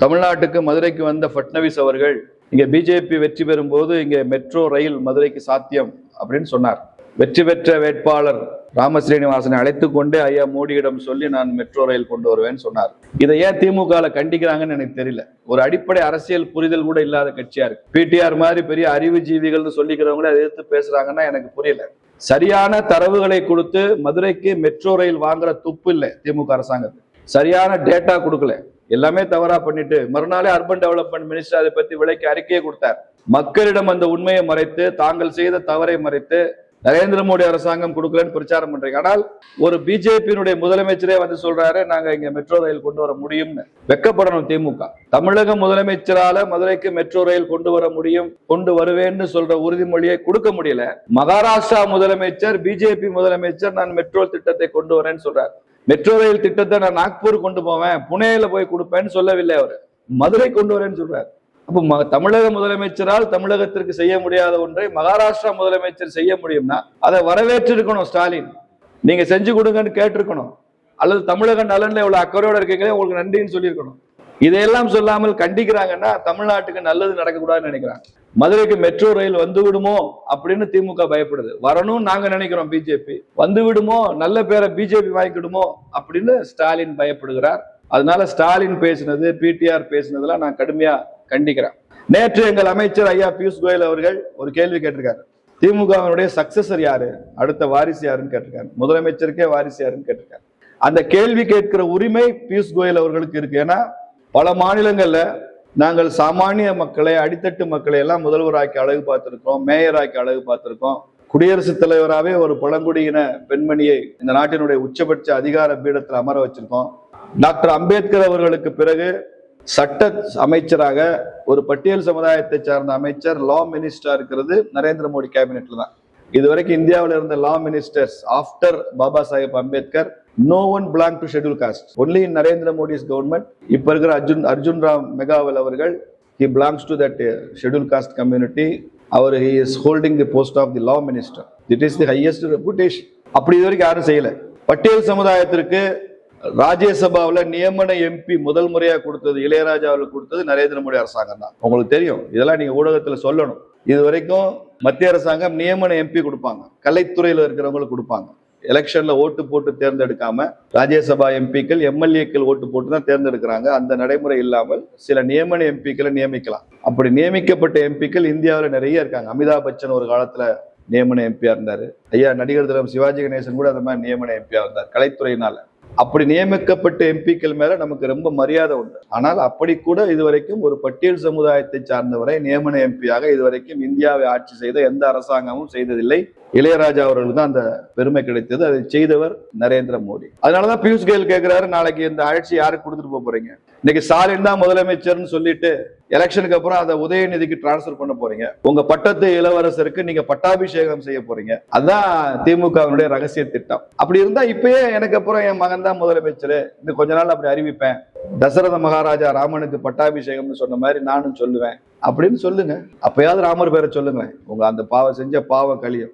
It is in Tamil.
தமிழ்நாட்டுக்கு மதுரைக்கு வந்த ஃபட்னவிஸ் அவர்கள் இங்க பிஜேபி வெற்றி பெறும் போது இங்க மெட்ரோ ரயில் மதுரைக்கு சாத்தியம் அப்படின்னு சொன்னார். வெற்றி பெற்ற வேட்பாளர் ராமஸ்ரீனிவாசனை அழைத்து கொண்டு ஐயா மோடியிடம் சொல்லி நான் மெட்ரோ ரயில் கொண்டு வருவேன்னு சொன்னார். இதை ஏன் திமுக கண்டிக்கிறாங்கன்னு எனக்கு தெரியல. ஒரு அடிப்படை அரசியல் புரிதல் கூட இல்லாத கட்சியா இருக்கு. பிடிஆர் மாதிரி பெரிய அறிவுஜீவிகள்னு சொல்லிக்கிறவங்களே அதை எதிர்த்து பேசுறாங்கன்னா எனக்கு புரியல. சரியான தரவுகளை கொடுத்து மதுரைக்கு மெட்ரோ ரயில் வாங்குற துப்பு இல்லை திமுக அரசாங்கத்துக்கு. சரியான டேட்டா கொடுக்கல, எல்லாமே தவறா பண்ணிட்டு மறுநாளே அர்பன் டெவலப்மெண்ட் மினிஸ்டர் அதை பத்தி விலைக்கு அறிக்கையை கொடுத்தார். மக்களிடம் அந்த உண்மையை மறைத்து, தாங்கள் செய்த தவறை மறைத்து நரேந்திர மோடி அரசாங்கம் கொடுக்கலன்னு பிரச்சாரம் பண்றீங்க. ஆனால் ஒரு பிஜேபியினுடைய முதலமைச்சரே வந்து சொல்றாரு நாங்க இங்க மெட்ரோ ரயில் கொண்டு வர முடியும்னு. வெக்கப்படணும் திமுக. தமிழக முதலமைச்சரால மதுரைக்கு மெட்ரோ ரயில் கொண்டு வர முடியும், கொண்டு வருவேன்னு சொல்ற உறுதிமொழியை கொடுக்க முடியல. மகாராஷ்டிரா முதலமைச்சர், பிஜேபி முதலமைச்சர் நான் மெட்ரோ திட்டத்தை கொண்டு வரேன்னு சொல்றாரு. மெட்ரோ ரயில் திட்டத்தை நான் நாக்பூர் கொண்டு போவேன், புனேல போய் கொடுப்பேன்னு சொல்லவில்லை. அவர் மதுரை கொண்டு வரேன்னு சொல்றாரு. அப்ப தமிழக முதலமைச்சரால் தமிழகத்திற்கு செய்ய முடியாத ஒன்றை மகாராஷ்டிரா முதலமைச்சர் செய்ய முடியும்னா அதை வரவேற்றிருக்கணும் ஸ்டாலின். நீங்க செஞ்சு கொடுங்கன்னு கேட்டிருக்கணும். அல்லது தமிழக நலன்ல இவ்வளவு அக்கறையோட இருக்கீங்களே உங்களுக்கு நன்றின்னு சொல்லியிருக்கணும். இதையெல்லாம் சொல்லாமல் கண்டிக்கிறாங்கன்னா தமிழ்நாட்டுக்கு நல்லது நடக்கக்கூடாதுன்னு நினைக்கிறாங்க. மதுரைக்கு மெட்ரோ ரயில் வந்து விடுமோ அப்படின்னு திமுக பயப்படுது. வரணும்னு நாங்க நினைக்கிறோம் பிஜேபி. வந்து விடுமோ, நல்ல பேரை பிஜேபி வாங்கிடுமோ அப்படின்னு ஸ்டாலின் பயப்படுகிறார். அதனால ஸ்டாலின் பேசினது, பிடிஆர் பேசினதெல்லாம் நான் கடுமையா கண்டிக்கிறேன். நேற்று எங்கள் அமைச்சர் ஐயா பியூஷ் கோயல் அவர்கள் ஒரு கேள்வி கேட்டிருக்காரு. திமுகவினுடைய சக்சஸர் யாரு, அடுத்த வாரிசு யாருன்னு கேட்டிருக்காரு. முதலமைச்சருக்கே வாரிசு யாருன்னு கேட்டிருக்காரு. அந்த கேள்வி கேட்கிற உரிமை பியூஷ் கோயல் அவர்களுக்கு இருக்கு. ஏன்னா பல மாநிலங்கள்ல நாங்கள் சாமானிய மக்களை, அடித்தட்டு மக்களை எல்லாம் முதல்வராக்கி அழகு பார்த்திருக்கோம், மேயராக்கி அழகு பார்த்திருக்கோம். குடியரசுத் தலைவராகவே ஒரு பழங்குடியின பெண்மணியை இந்த நாட்டினுடைய உச்சபட்ச அதிகார பீடத்தில் அமர வச்சிருக்கோம். டாக்டர் அம்பேத்கர் அவர்களுக்கு பிறகு சட்ட அமைச்சராக ஒரு பட்டியல் சமுதாயத்தை சார்ந்த அமைச்சர், லா மினிஸ்டரா இருக்கிறது நரேந்திர மோடி கேபினெட்ல தான். இதுவரைக்கும் இந்தியாவில் இருந்த law ministers after Baba Saheb Ambedkar no one belong to scheduled caste. Only in Narendra Modi's government இப்ப இருக்கிற அர்ஜுன் ராம் மெகாவல் அவர்கள் he belongs to that scheduled caste community. he is holding the post of the law minister. It is the highest reputation. அப்படி இதுவரைக்கும் யாரும் செய்யல. பட்டியல் சமுதாயத்திற்கு ராஜ்யசபாவில் நியமன எம்பி முதல் முறையா கொடுத்தது, இளையராஜா அவர்கள் கொடுத்தது நரேந்திர மோடி அரசாங்கம் தான். உங்களுக்கு தெரியும், இதெல்லாம் நீங்க ஊடகத்துல சொல்லணும். இது வரைக்கும் மத்திய அரசாங்கம் நியமன எம்பி கொடுப்பாங்க, கலைத்துறையில இருக்கிறவங்களுக்கு கொடுப்பாங்க. எலெக்ஷன்ல ஓட்டு போட்டு தேர்ந்தெடுக்காம ராஜ்யசபா எம்பிக்கள், எம்எல்ஏக்கள் ஓட்டு போட்டு தான் தேர்ந்தெடுக்கிறாங்க. அந்த நடைமுறை இல்லாமல் சில நியமன எம்பிக்களை நியமிக்கலாம். அப்படி நியமிக்கப்பட்ட எம்பிக்கள் இந்தியாவில் நிறைய இருக்காங்க. அமிதாப் பச்சன் ஒரு காலத்துல நியமன எம்பியா இருந்தாரு. ஐயா நடிகர் தினம் சிவாஜி கணேசன் கூட அந்த மாதிரி நியமன எம்பியா இருந்தார் கலைத்துறையினால. அப்படி நியமிக்கப்பட்ட எம்பிக்கள் மேல நமக்கு ரொம்ப மரியாதை உண்டு. ஆனால் அப்படி கூட இதுவரைக்கும் ஒரு பட்டியல் சமுதாயத்தை சார்ந்தவரை நியமன எம்பியாக இதுவரைக்கும் இந்தியாவை ஆட்சி செய்த எந்த அரசாங்கமும் செய்ததில்லை. இளையராஜா அவர்களுக்கு தான் அந்த பெருமை கிடைத்தது. அதை செய்தவர் நரேந்திர மோடி. அதனாலதான் பியூஷ் கோயல் கேட்கிறாரு, நாளைக்கு இந்த ஆட்சி யாருக்கு கொடுத்துட்டு போறீங்க? இன்னைக்கு ஸ்டாலின் தான் முதலமைச்சர்னு சொல்லிட்டு எலெக்ஷனுக்கு அப்புறம் அதை உதயநிதிக்கு டிரான்ஸ்பர் பண்ண போறீங்க. உங்க பட்டத்து இளவரசருக்கு நீங்க பட்டாபிஷேகம் செய்ய போறீங்க. அதுதான் திமுகவினுடைய ரகசிய திட்டம். அப்படி இருந்தா இப்பயே எனக்கு அப்புறம் என் மகன் தான் முதலமைச்சர், இன்னும் கொஞ்ச நாள் அப்படி அறிவிப்பேன், தசரத மகாராஜா ராமனுக்கு பட்டாபிஷேகம்னு சொன்ன மாதிரி நானும் சொல்லுவேன் அப்படின்னு சொல்லுங்க. அப்பயாவது ராமர் பேரை சொல்லுங்க. உங்க அந்த செஞ்ச பாவ கலியம்.